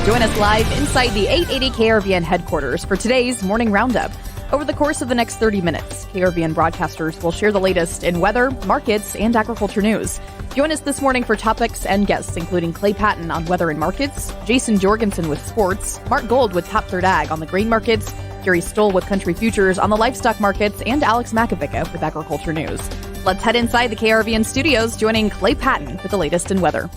Join us live inside the 880 KRVN headquarters for today's Morning Roundup. Over the course of the next 30 minutes, KRVN broadcasters will share the latest in weather, markets, and agriculture news. Join us this morning for topics and guests, including Clay Patton on weather and markets, Jayson Jorgensen with sports, Mark Gold with Top Third Ag on the grain markets, Jerry Stoll with country futures on the livestock markets, and Alex Makovica with agriculture news. Let's head inside the KRVN studios, joining Clay Patton with the latest in weather.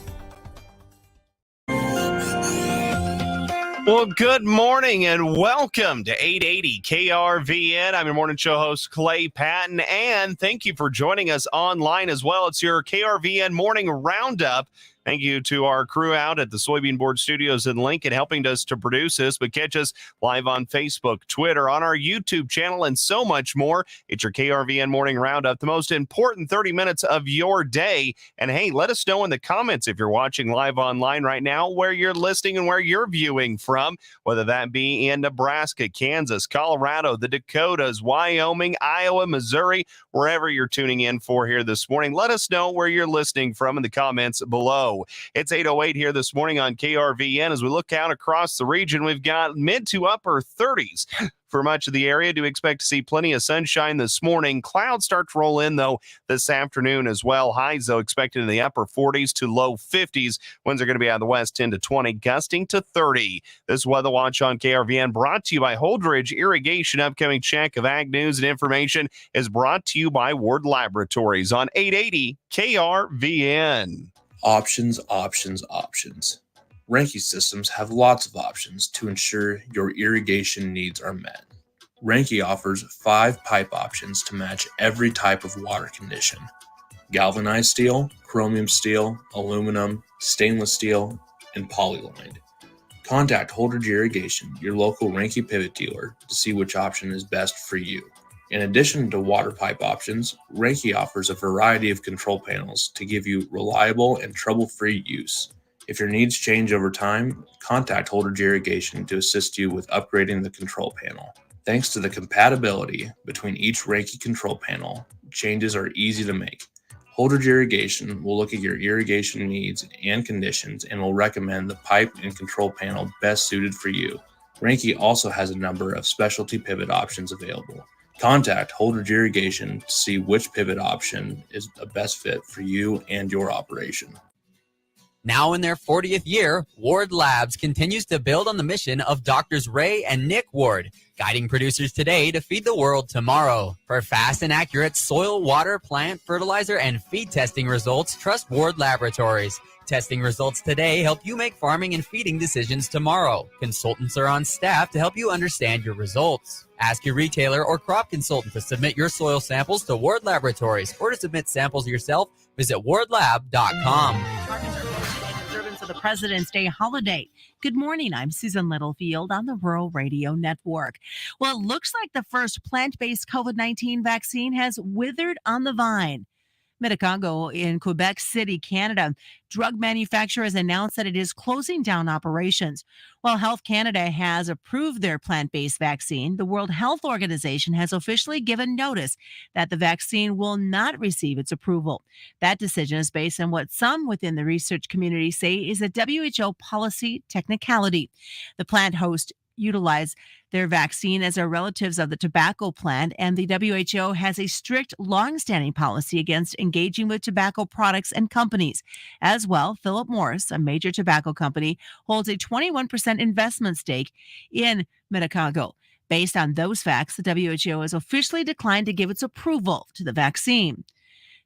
Well, good morning and welcome to 880 KRVN. I'm your morning show host, Clay Patton, and thank you for joining us online as well. It's your KRVN Morning Roundup. Thank you to our crew out at the Soybean Board Studios in Lincoln helping us to produce this, but catch us live on Facebook, Twitter, on our YouTube channel, and so much more. It's your KRVN Morning Roundup, the most important 30 minutes of your day. And hey, let us know in the comments if you're watching live online right now, where you're listening and where you're viewing from, whether that be in Nebraska, Kansas, Colorado, the Dakotas, Wyoming, Iowa, Missouri, wherever you're tuning in for here this morning. Let us know where you're listening from in the comments below. It's 8:08 here this morning on KRVN. As we look out across the region, we've got mid to upper 30s for much of the area. Do expect to see plenty of sunshine this morning. Clouds start to roll in, though, this afternoon as well. Highs, though, expected in the upper 40s to low 50s. Winds are going to be out of the west 10 to 20, gusting to 30. This Weather Watch on KRVN brought to you by Holdridge Irrigation. Upcoming check of ag news and information is brought to you by Ward Laboratories on 880 KRVN. Options. Reinke systems have lots of options to ensure your irrigation needs are met. Reinke offers 5 pipe options to match every type of water condition: galvanized steel, chromium steel, aluminum, stainless steel, and polylined. Contact Holdridge Irrigation, your local Reinke pivot dealer, to see which option is best for you. In addition to water pipe options, Reinke offers a variety of control panels to give you reliable and trouble-free use. If your needs change over time, contact Holdridge Irrigation to assist you with upgrading the control panel. Thanks to the compatibility between each Reinke control panel, changes are easy to make. Holdridge Irrigation will look at your irrigation needs and conditions and will recommend the pipe and control panel best suited for you. Reinke also has a number of specialty pivot options available. Contact Holdridge Irrigation to see which pivot option is the best fit for you and your operation. Now in their 40th year, Ward Labs continues to build on the mission of Doctors Ray and Nick Ward, guiding producers today to feed the world tomorrow. For fast and accurate soil, water, plant, fertilizer, and feed testing results, trust Ward Laboratories. Testing results today help you make farming and feeding decisions tomorrow. Consultants are on staff to help you understand your results. Ask your retailer or crop consultant to submit your soil samples to Ward Laboratories, or to submit samples yourself, visit wardlab.com. In observance of the President's Day holiday. Good morning. I'm Susan Littlefield on the Rural Radio Network. Well, it looks like the first plant-based COVID-19 vaccine has withered on the vine. Medicago in Quebec City, Canada, drug manufacturer has announced that it is closing down operations. While Health Canada has approved their plant-based vaccine, the World Health Organization has officially given notice that the vaccine will not receive its approval. That decision is based on what some within the research community say is a WHO policy technicality. The plant host utilize their vaccine as are relatives of the tobacco plant, and the WHO has a strict, long-standing policy against engaging with tobacco products and companies. As well, Philip Morris, a major tobacco company, holds a 21% investment stake in Medicago. Based on those facts, the WHO has officially declined to give its approval to the vaccine.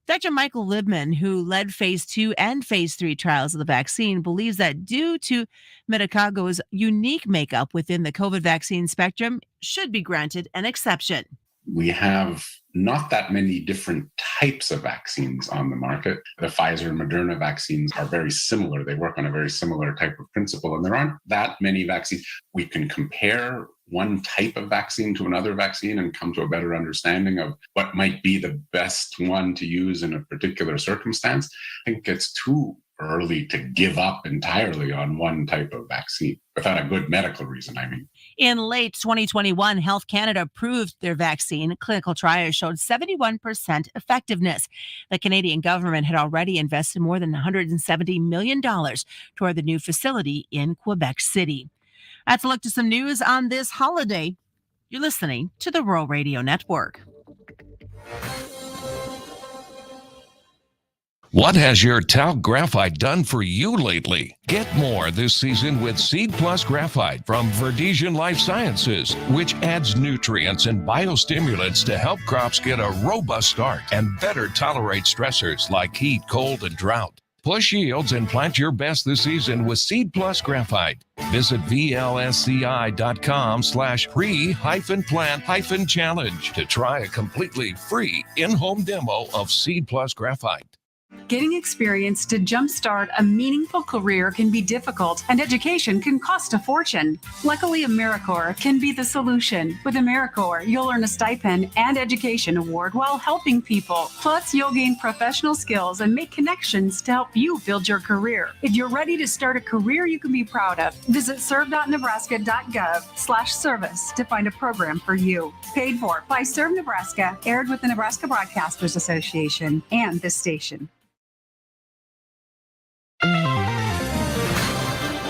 Dr. Michael Libman, who led phase 2 and phase 3 trials of the vaccine, believes that due to Medicago's unique makeup within the COVID vaccine spectrum, should be granted an exception. We have not that many different types of vaccines on the market. The Pfizer and Moderna vaccines are very similar. They work on a very similar type of principle, and there aren't that many vaccines. We can compare one type of vaccine to another vaccine and come to a better understanding of what might be the best one to use in a particular circumstance. I think it's too early to give up entirely on one type of vaccine without a good medical reason, I mean. In late 2021, Health Canada approved their vaccine. Clinical trials showed 71% effectiveness. The Canadian government had already invested more than $170 million toward the new facility in Quebec City. That's a look to some news on this holiday. You're listening to the Rural Radio Network. What has your talc graphite done for you lately? Get more this season with Seed Plus Graphite from Verdesian Life Sciences, which adds nutrients and biostimulants to help crops get a robust start and better tolerate stressors like heat, cold, and drought. Push yields and plant your best this season with Seed Plus Graphite. Visit vlsci.com/pre-plant-challenge to try a completely free in-home demo of Seed Plus Graphite. Getting experience to jumpstart a meaningful career can be difficult, and education can cost a fortune. Luckily, AmeriCorps can be the solution. With AmeriCorps, you'll earn a stipend and education award while helping people. Plus, you'll gain professional skills and make connections to help you build your career. If you're ready to start a career you can be proud of, visit serve.nebraska.gov/service to find a program for you. Paid for by Serve Nebraska, aired with the Nebraska Broadcasters Association and this station.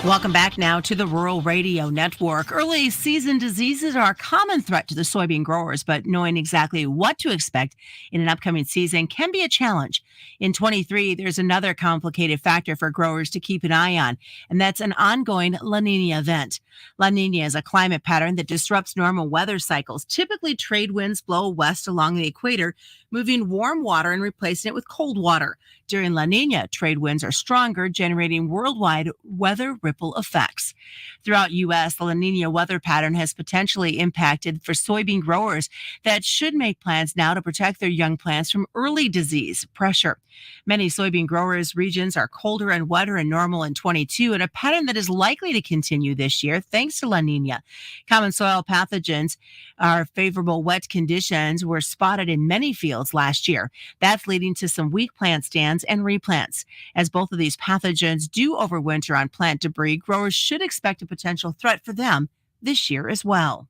Welcome back now to the Rural Radio Network. Early season diseases are a common threat to the soybean growers, but knowing exactly what to expect in an upcoming season can be a challenge. In 23, there's another complicated factor for growers to keep an eye on, and that's an ongoing La Nina event. La Nina is a climate pattern that disrupts normal weather cycles. Typically, trade winds blow west along the equator, moving warm water and replacing it with cold water. During La Nina, trade winds are stronger, generating worldwide weather ripple effects. Throughout U.S., the La Nina weather pattern has potentially impacted for soybean growers that should make plans now to protect their young plants from early disease pressure. Many soybean growers' regions are colder and wetter than normal in 22, and a pattern that is likely to continue this year thanks to La Nina. Common soil pathogens are favorable wet conditions were spotted in many fields last year. That's leading to some weak plant stands and replants. As both of these pathogens do overwinter on plant debris, growers should expect a potential threat for them this year as well.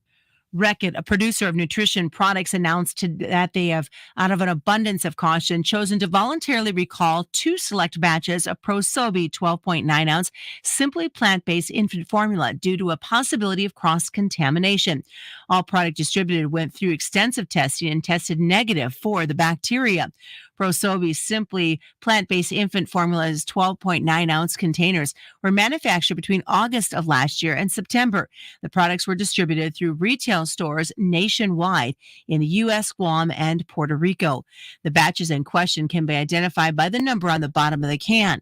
Reckitt, a producer of nutrition products, announced that they have, out of an abundance of caution, chosen to voluntarily recall 2 select batches of Prosobi 12.9 ounce simply plant-based infant formula due to a possibility of cross-contamination. All product distributed went through extensive testing and tested negative for the bacteria. Prosobi's simply plant-based infant formula's 12.9 ounce containers were manufactured between August of last year and September. The products were distributed through retail stores nationwide in the U.S., Guam, and Puerto Rico. The batches in question can be identified by the number on the bottom of the can.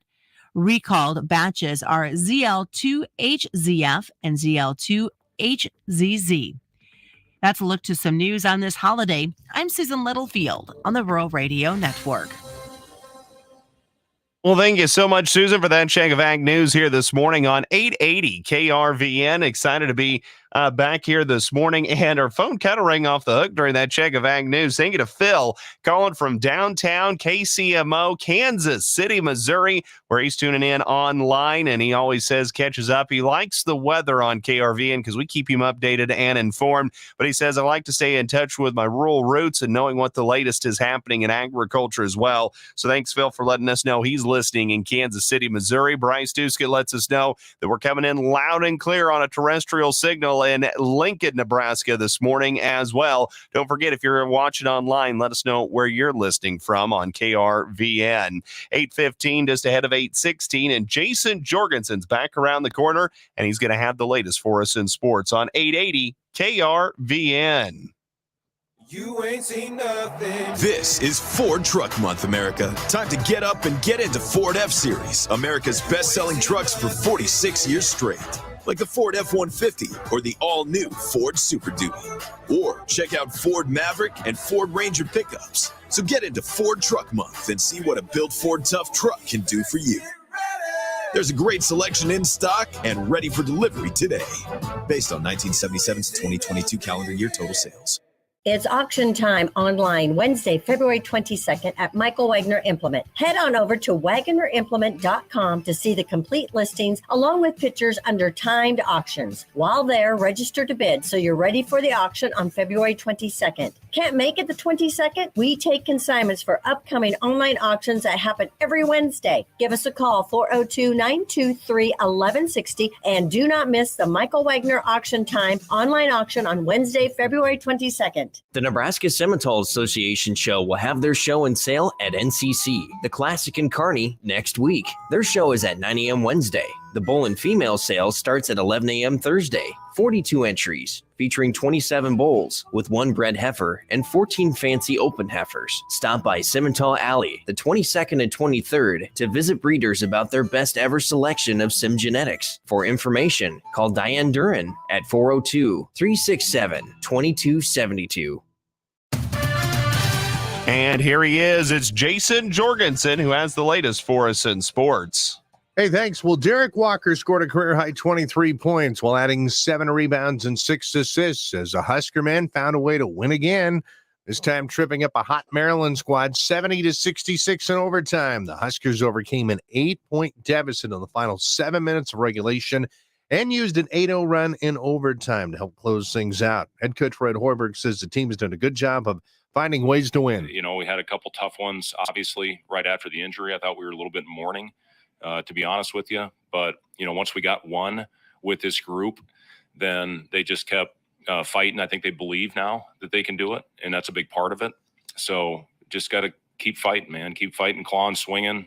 Recalled batches are ZL2HZF and ZL2HZZ. That's a look to some news on this holiday. I'm Susan Littlefield on the Rural Radio Network. Well, thank you so much, Susan, for that check of ag news here this morning on 880 KRVN. Excited to be back here this morning, and our phone kind of rang off the hook during that check of ag news. Thank you to Phil calling from downtown KCMO, Kansas City, Missouri, where he's tuning in online, and he always says catches up. He likes the weather on KRVN because we keep him updated and informed, but he says, I like to stay in touch with my rural roots and knowing what the latest is happening in agriculture as well. So thanks, Phil, for letting us know he's listening in Kansas City, Missouri. Bryce Duskett lets us know that we're coming in loud and clear on a terrestrial signal in Lincoln, Nebraska this morning as well. Don't forget, if you're watching online, let us know where you're listening from on KRVN. 8:15, just ahead of 8:16, and Jayson Jorgensen's back around the corner, and he's going to have the latest for us in sports on 880 KRVN. You ain't seen nothing. This is Ford Truck Month, America. Time to get up and get into Ford F-Series, America's best-selling trucks for 46 years straight. Like the Ford F-150 or the all-new Ford Super Duty. Or check out Ford Maverick and Ford Ranger pickups. So get into Ford Truck Month and see what a built Ford Tough truck can do for you. There's a great selection in stock and ready for delivery today. Based on 1977 to 2022 calendar year total sales. It's auction time online Wednesday, February 22nd at Michael Wagner Implement. Head on over to wagnerimplement.com to see the complete listings along with pictures under timed auctions. While there, register to bid so you're ready for the auction on February 22nd. Can't make it the 22nd? We take consignments for upcoming online auctions that happen every Wednesday. Give us a call, 402-923-1160, and do not miss the Michael Wagner auction time online auction on Wednesday, February 22nd. The Nebraska Simmental Association show will have their show and sale at NCC, the Classic in Kearney, next week. Their show is at 9 a.m. Wednesday. The bull and female sale starts at 11 a.m. Thursday. 42 entries, featuring 27 bulls with 1 bred heifer and 14 fancy open heifers. Stop by Simmental Alley the 22nd and 23rd to visit breeders about their best ever selection of sim genetics. For information, call Diane Duran at 402-367-2272. And here he is. It's Jayson Jorgensen who has the latest for us in sports. Hey, thanks. Well, Derek Walker scored a career-high 23 points while adding 7 rebounds and 6 assists as the Husker men found a way to win again, this time tripping up a hot Maryland squad 70-66 in overtime. The Huskers overcame an 8-point deficit in the final 7 minutes of regulation and used an 8-0 run in overtime to help close things out. Head coach Fred Hoiberg says the team has done a good job of finding ways to win. You know, we had a couple tough ones, obviously, right after the injury. I thought we were a little bit in mourning. To be honest with you. But, you know, once we got one with this group, then they just kept fighting. I think they believe now that they can do it, and that's a big part of it. So just got to keep fighting, man. Keep fighting, clawing, swinging.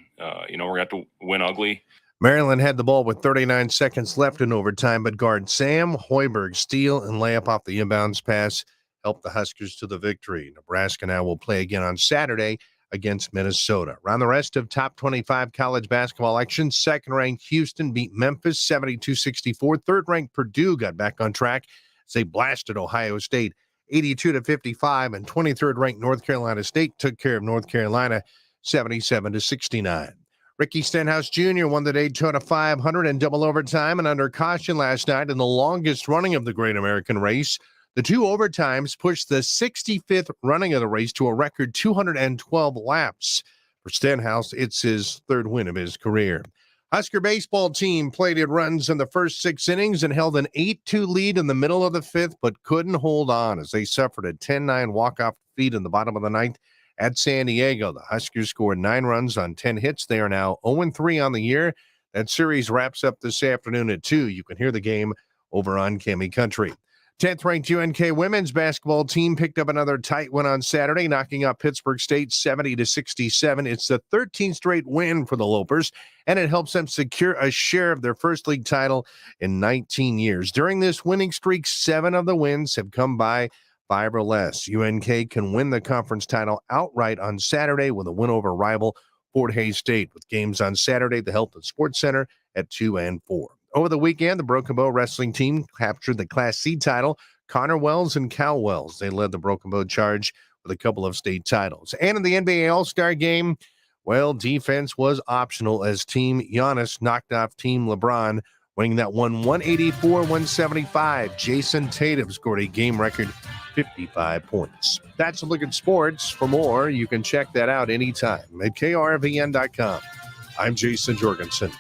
You know, we're going to have to win ugly. Maryland had the ball with 39 seconds left in overtime, but guard Sam Hoiberg steal and layup off the inbounds pass helped the Huskers to the victory. Nebraska now will play again on Saturday against Minnesota. Around the rest of top 25 college basketball action, second-ranked Houston beat Memphis 72-64. Third-ranked Purdue got back on track as they blasted Ohio State 82-55, and 23rd-ranked North Carolina State took care of North Carolina 77-69. Ricky Stenhouse Jr. won the Daytona 500 in double overtime and under caution last night in the longest running of the Great American Race. The 2 overtimes pushed the 65th running of the race to a record 212 laps. For Stenhouse, it's his 3rd win of his career. Husker baseball team plated runs in the first 6 innings and held an 8-2 lead in the middle of the 5th, but couldn't hold on as they suffered a 10-9 walk-off defeat in the bottom of the 9th at San Diego. The Huskers scored 9 runs on 10 hits. They are now 0-3 on the year. That series wraps up this afternoon at 2. You can hear the game over on Cami Country. 10th-ranked UNK women's basketball team picked up another tight win on Saturday, knocking out Pittsburgh State 70-67. It's the 13th straight win for the Lopers, and it helps them secure a share of their first league title in 19 years. During this winning streak, 7 of the wins have come by 5 or less. UNK can win the conference title outright on Saturday with a win over rival Fort Hays State, with games on Saturday at the Health and Sports Center at 2 and 4. Over the weekend, the Broken Bow wrestling team captured the Class C title. Connor Wells and Cal Wells, they led the Broken Bow charge with a couple of state titles. And in the NBA All-Star game, well, defense was optional as Team Giannis knocked off Team LeBron, winning that one 184-175. Jason Tatum scored a game record 55 points. That's a look at sports. For more, you can check that out anytime at KRVN.com. I'm Jayson Jorgensen.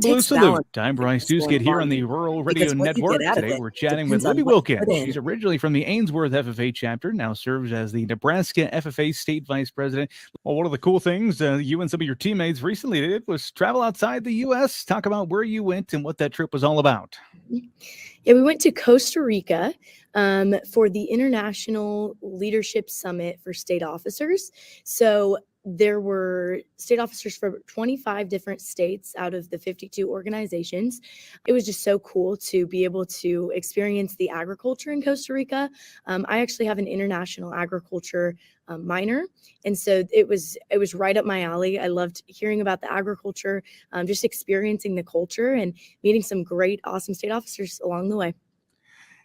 Blue Salute. I'm Bryce Duskett here on the Rural Radio Network. Today we're chatting with Libby Wilkins. She's originally from the Ainsworth FFA chapter, now serves as the Nebraska FFA State Vice President. Well, one of the cool things you and some of your teammates recently did was travel outside the U.S. Talk about where you went and what that trip was all about. Yeah, we went to Costa Rica for the International Leadership Summit for State Officers. So there were state officers from 25 different states out of the 52 organizations. It was just so cool to be able to experience the agriculture in Costa Rica. I actually have an international agriculture minor, and so it was right up my alley. I loved hearing about the agriculture, just experiencing the culture and meeting some great, awesome state officers along the way.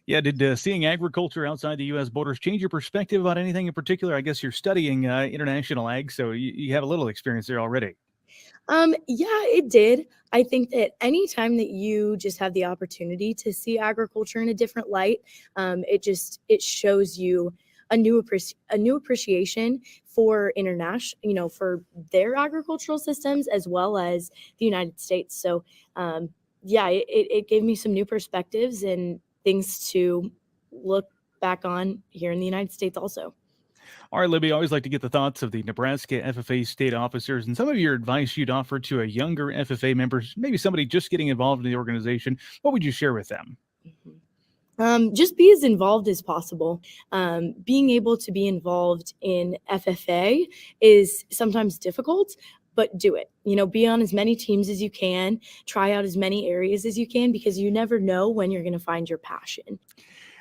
Yeah, did seeing agriculture outside the U.S. borders change your perspective about anything in particular? I guess you're studying international ag, so you have a little experience there already. Yeah, it did. I think that anytime that you just have the opportunity to see agriculture in a different light, it shows you a new appreciation for international, for their agricultural systems as well as the United States. So, yeah, it gave me some new perspectives and things to look back on here in the United States also. All right, Libby, I always like to get the thoughts of the Nebraska FFA state officers and some of your advice you'd offer to a younger FFA member, maybe somebody just getting involved in the organization. What would you share with them? Just be as involved as possible. Being able to be involved in FFA is sometimes difficult, but do it. Be on as many teams as you can, try out as many areas as you can, because you never know when you're going to find your passion.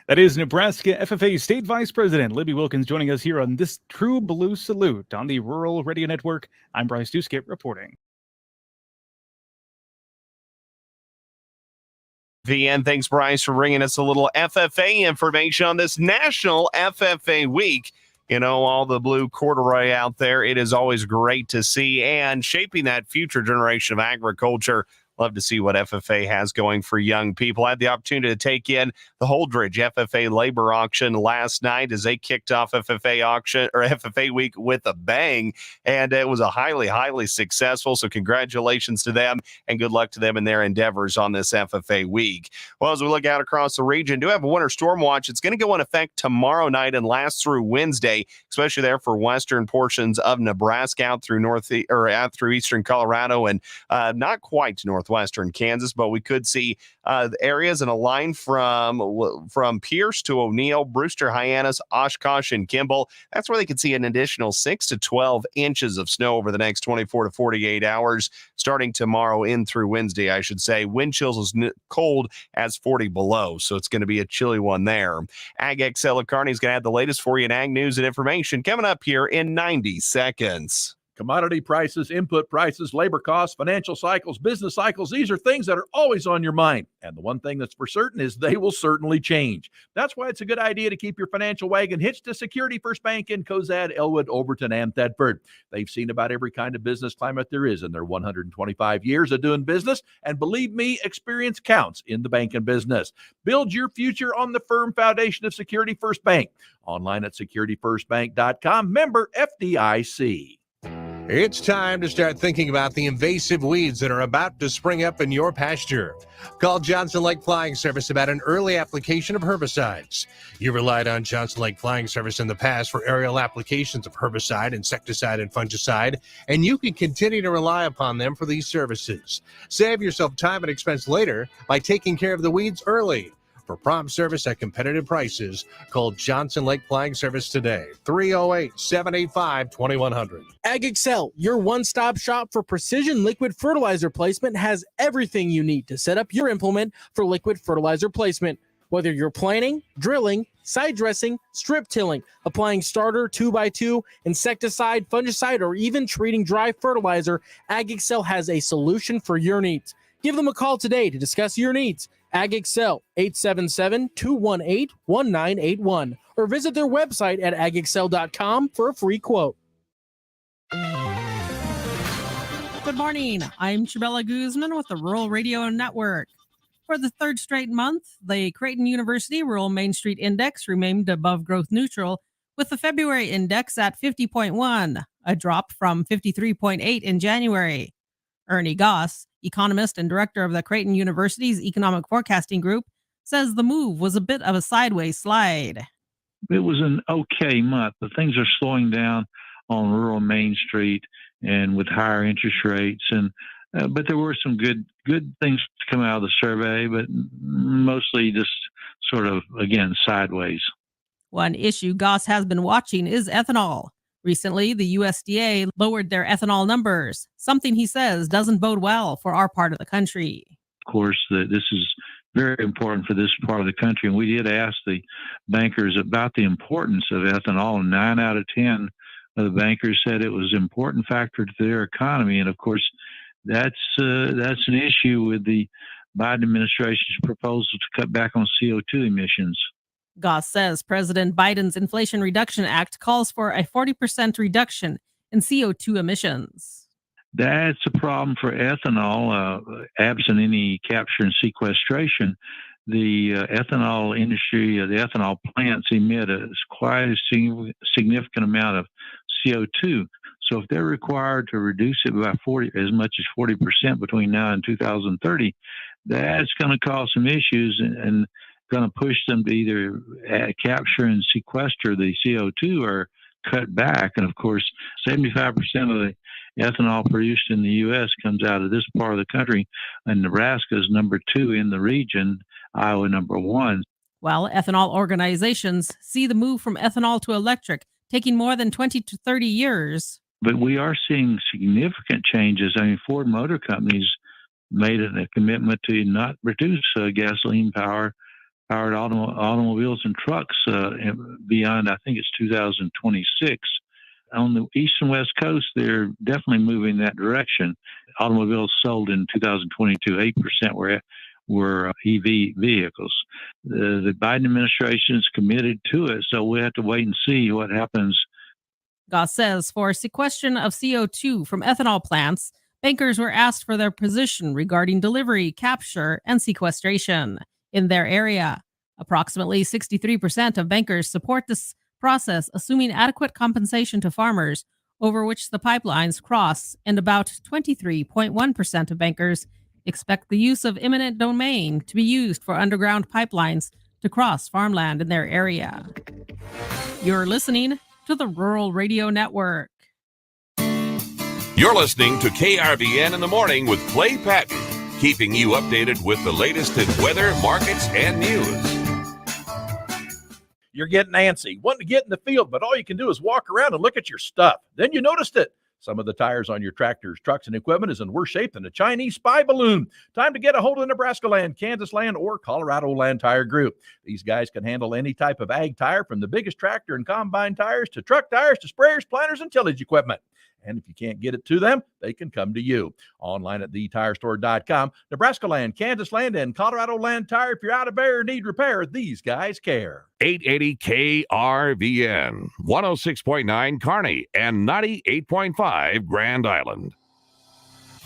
That is Nebraska FFA State Vice President Libby Wilkins joining us here on this True Blue Salute on the Rural Radio Network. I'm Bryce Duskett reporting. VN, thanks, Bryce, for bringing us a little FFA information on this National FFA Week. All the blue corduroy out there, it is always great to see, and shaping that future generation of agriculture. Love to see what FFA has going for young people. I had the opportunity to take in the Holdridge FFA labor auction last night as they kicked off FFA week with a bang, and it was a highly, highly successful. So congratulations to them and good luck to them in their endeavors on this FFA week. Well, as we look out across the region, do have a winter storm watch. It's going to go in effect tomorrow night and last through Wednesday, especially there for western portions of Nebraska out through eastern Colorado and not quite northwestern Kansas, but we could see areas in a line from Pierce to O'Neill, Brewster, Hyannis, Oshkosh, and Kimball. That's where they could see an additional 6 to 12 inches of snow over the next 24 to 48 hours, starting tomorrow in through Wednesday, I should say. Wind chills is cold as 40 below, so it's going to be a chilly one there. Ag XL of Kearney is going to have the latest for you in ag news and information coming up here in 90 seconds. Commodity prices, input prices, labor costs, financial cycles, business cycles, these are things that are always on your mind. And the one thing that's for certain is they will certainly change. That's why it's a good idea to keep your financial wagon hitched to Security First Bank in Cozad, Elwood, Overton, and Thetford. They've seen about every kind of business climate there is in their 125 years of doing business. And believe me, experience counts in the banking business. Build your future on the firm foundation of Security First Bank. Online at securityfirstbank.com. Member FDIC. It's time to start thinking about the invasive weeds that are about to spring up in your pasture. Call Johnson Lake Flying Service about an early application of herbicides. You relied on Johnson Lake Flying Service in the past for aerial applications of herbicide, insecticide, and fungicide, and you can continue to rely upon them for these services. Save yourself time and expense later by taking care of the weeds early. For prompt service at competitive prices, call Johnson Lake Flying Service today, 308-785-2100. Ag Excel, your one-stop shop for precision liquid fertilizer placement, has everything you need to set up your implement for liquid fertilizer placement. Whether you're planting, drilling, side dressing, strip tilling, applying starter, 2x2, insecticide, fungicide, or even treating dry fertilizer, Ag Excel has a solution for your needs. Give them a call today to discuss your needs. Ag Excel, 877-218-1981, or visit their website at agexcel.com for a free quote. Good morning. I'm Chabella Guzman with the Rural Radio Network. For the third straight month, the Creighton University Rural Main Street Index remained above growth neutral, with the February index at 50.1, a drop from 53.8 in January. Ernie Goss, economist and director of the Creighton University's Economic Forecasting Group, says the move was a bit of a sideways slide. It was an okay month, but things are slowing down on rural Main Street and with higher interest rates. But there were some good things to come out of the survey, but mostly just sort of, again, sideways. One issue Goss has been watching is ethanol. Recently, the USDA lowered their ethanol numbers, something he says doesn't bode well for our part of the country. Of course, this is very important for this part of the country, and we did ask the bankers about the importance of ethanol, and 9 out of 10 of the bankers said it was an important factor to their economy. And of course, that's an issue with the Biden administration's proposal to cut back on CO2 emissions. Goss says President Biden's Inflation Reduction Act calls for a 40% reduction in CO2 emissions. That's a problem for ethanol, absent any capture and sequestration. The ethanol industry, the ethanol plants emit quite a significant amount of CO2. So if they're required to reduce it by as much as 40% between now and 2030, that's going to cause some issues and going to push them to either capture and sequester the CO2 or cut back. And of course, 75% of the ethanol produced in the U.S. comes out of this part of the country, and Nebraska is number 2 in the region, Iowa number 1. Well, ethanol organizations see the move from ethanol to electric taking more than 20 to 30 years. But we are seeing significant changes. I mean, Ford Motor Company's made a commitment to not produce gasoline-powered automobiles and trucks beyond, I think it's 2026. On the east and west coast, they're definitely moving that direction. Automobiles sold in 2022, 8% were EV vehicles. The Biden administration is committed to it, so we have to wait and see what happens. Goss says for sequestration of CO2 from ethanol plants, bankers were asked for their position regarding delivery, capture, and sequestration in their area. Approximately 63% of bankers support this process, assuming adequate compensation to farmers over which the pipelines cross, and about 23.1% of bankers expect the use of eminent domain to be used for underground pipelines to cross farmland in their area. You're listening to the Rural Radio Network. You're listening to KRVN in the Morning with Clay Patton, keeping you updated with the latest in weather, markets, and news. You're getting antsy, wanting to get in the field, but all you can do is walk around and look at your stuff. Then you noticed it. Some of the tires on your tractors, trucks, and equipment is in worse shape than a Chinese spy balloon. Time to get a hold of Nebraska Land, Kansas Land, or Colorado Land Tire Group. These guys can handle any type of ag tire, from the biggest tractor and combine tires to truck tires to sprayers, planters, and tillage equipment. And if you can't get it to them, they can come to you. Online at thetirestore.com. Nebraska Land, Kansas Land, and Colorado Land Tire. If you're out of air or need repair, these guys care. 880 KRVN, 106.9 Kearney, and 98.5 Grand Island.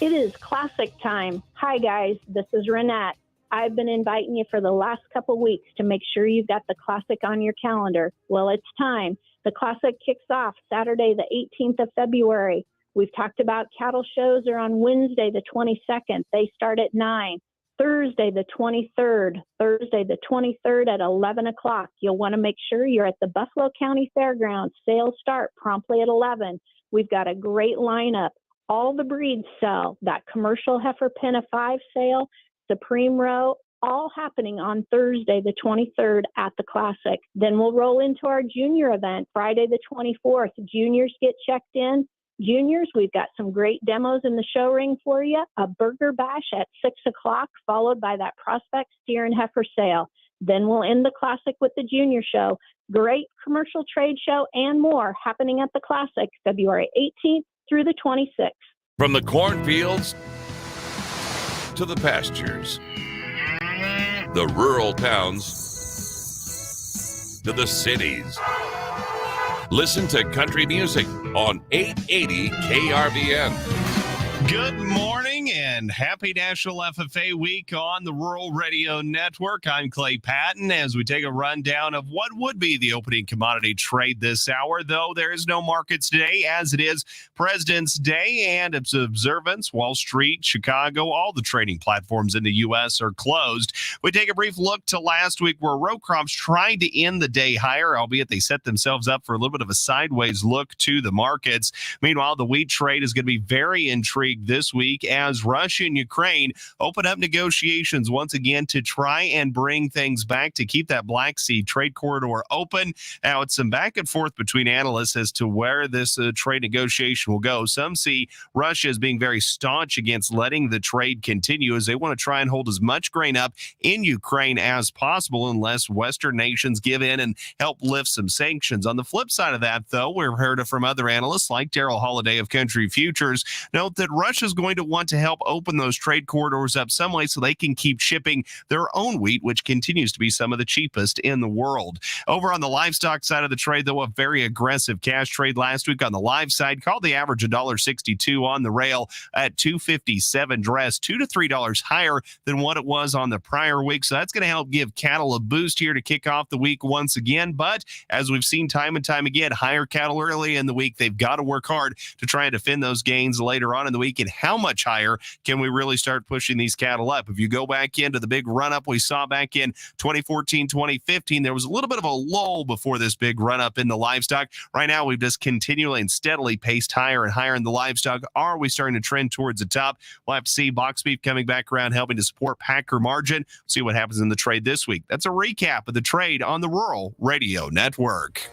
It is classic time. Hi, guys. This is Renette. I've been inviting you for the last couple weeks to make sure you've got the classic on your calendar. Well, it's time. The classic kicks off Saturday, the 18th of February. We've talked about cattle shows are on Wednesday, the 22nd. They start at 9. Thursday, the 23rd. Thursday, the 23rd at 11 o'clock. You'll want to make sure you're at the Buffalo County Fairgrounds. Sales start promptly at 11. We've got a great lineup. All the breeds sell. That commercial heifer Penna 5 sale, Supreme Row, all happening on Thursday, the 23rd at the Classic. Then we'll roll into our junior event, Friday, the 24th. Juniors get checked in. Juniors, we've got some great demos in the show ring for you. A burger bash at 6 o'clock, followed by that prospect steer and heifer sale. Then we'll end the Classic with the junior show. Great commercial trade show and more happening at the Classic, February 18th through the 26th. From the cornfields to the pastures, the rural towns to the cities. Listen to country music on 880 KRVN. Good morning and happy National FFA Week on the Rural Radio Network. I'm Clay Patton as we take a rundown of what would be the opening commodity trade this hour, though there is no markets today as it is President's Day and its observance. Wall Street, Chicago, all the trading platforms in the U.S. are closed. We take a brief look to last week where row crops tried to end the day higher, albeit they set themselves up for a little bit of a sideways look to the markets. Meanwhile, the wheat trade is going to be very intrigued this week as Russia and Ukraine open up negotiations once again to try and bring things back to keep that Black Sea trade corridor open. Now, it's some back and forth between analysts as to where this trade negotiation will go. Some see Russia as being very staunch against letting the trade continue as they want to try and hold as much grain up in Ukraine as possible unless Western nations give in and help lift some sanctions. On the flip side of that, though, we've heard from other analysts like Daryl Holliday of Country Futures note that Russia's going to want to help open those trade corridors up some way so they can keep shipping their own wheat, which continues to be some of the cheapest in the world. Over on the livestock side of the trade, though, a very aggressive cash trade last week on the live side called the average $1.62 on the rail at $2.57 dress, $2 to $3 higher than what it was on the prior week. So that's going to help give cattle a boost here to kick off the week once again. But as we've seen time and time again, higher cattle early in the week, they've got to work hard to try and defend those gains later on in the week. And how much higher can we really start pushing these cattle up? If you go back into the big run up we saw back in 2014, 2015, there was a little bit of a lull before this big run up in the livestock. Right now, we've just continually and steadily paced higher and higher in the livestock. Are we starting to trend towards the top? We'll have to see. Box beef coming back around, helping to support packer margin. See what happens in the trade this week. That's a recap of the trade on the Rural Radio Network.